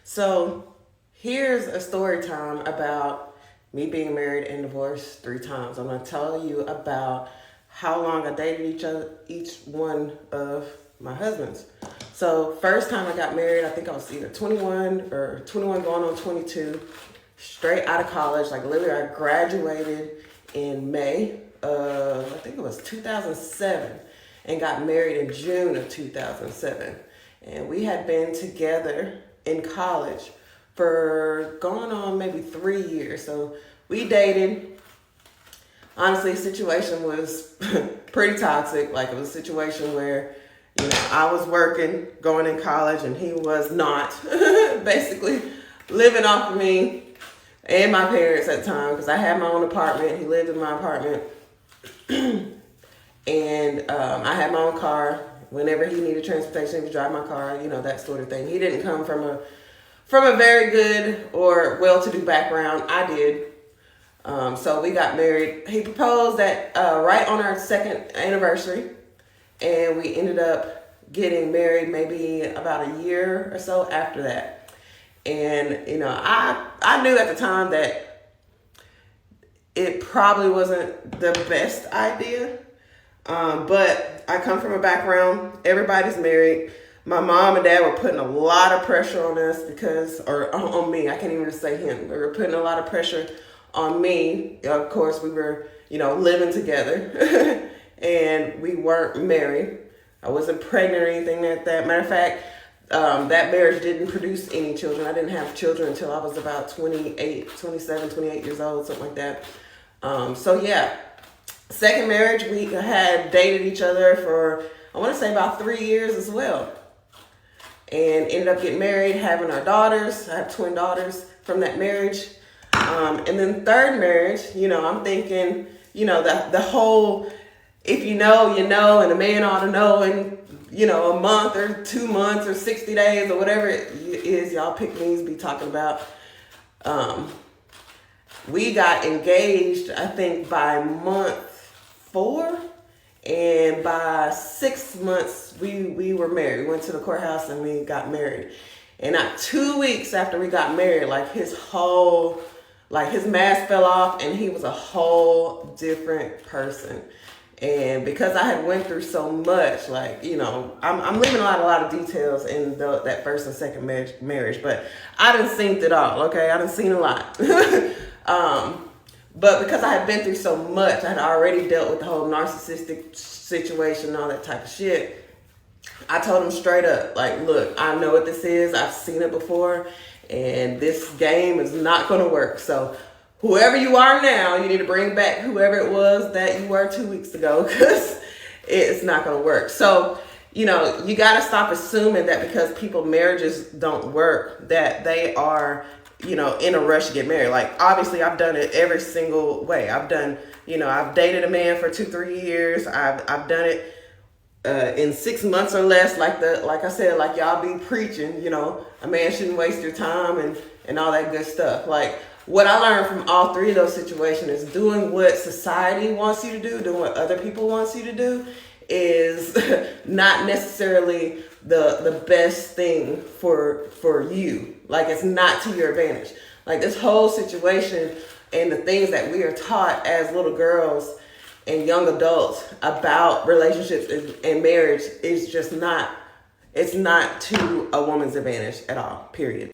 So here's a story time about me being married and divorced 3 times. I'm gonna tell you about how long I dated each one of my husbands. So first time I got married, I think I was either 21 going on 22, straight out of college. Like literally I graduated in May of, I think it was 2007, and got married in June of 2007. And we had been together in college for going on maybe 3 years. So we dated. Honestly, the situation was pretty toxic. Like it was a situation where, I was working, going in college, and he was not. Basically living off of me and my parents at the time, because I had my own apartment. He lived in my apartment. And I had my own car. Whenever he needed transportation, he would drive my car, that sort of thing. He didn't come from a very good or well-to-do background. I did. So we got married. He proposed that right on our second anniversary, and we ended up getting married maybe about a year or so after that. And I knew at the time that it probably wasn't the best idea. But I come from a background, everybody's married. My mom and dad were putting a lot of pressure on us or on me. I can't even say him. They were putting a lot of pressure on me. Of course, we were, living together and we weren't married. I wasn't pregnant or anything like that. Matter of fact, that marriage didn't produce any children. I didn't have children until I was about 28 years old, something like that. So yeah. Second marriage, we had dated each other for, I want to say about 3 years as well. And ended up getting married, having our daughters. I have twin daughters from that marriage. And then third marriage, I'm thinking, the whole, if you know, and a man ought to know in, a month or 2 months or 60 days or whatever it is y'all pick me to be talking about. We got engaged, I think, by month 4, and by 6 months we were married. We went to the courthouse and we got married. And not 2 weeks after we got married, his mask fell off and he was a whole different person. And because I had went through so much, I'm leaving a lot of details in that first and second marriage, but I done seen it all, okay? I done seen a lot. But because I had been through so much, I had already dealt with the whole narcissistic situation and all that type of shit. I told him straight up, look, I know what this is. I've seen it before, and this game is not going to work. So whoever you are now, you need to bring back whoever it was that you were 2 weeks ago, because it's not going to work. So, you got to stop assuming that because people's marriages don't work, that they are in a rush to get married. Obviously I've done it every single way. I've dated a man for 2-3 years. I've done it in 6 months or less. Like I said, y'all be preaching, a man shouldn't waste your time and all that good stuff. What I learned from all 3 of those situations is doing what society wants you to do, doing what other people wants you to do is not necessarily the best thing for you. It's not to your advantage. This whole situation and the things that we are taught as little girls and young adults about relationships and marriage is just not, it's not to a woman's advantage at all, period.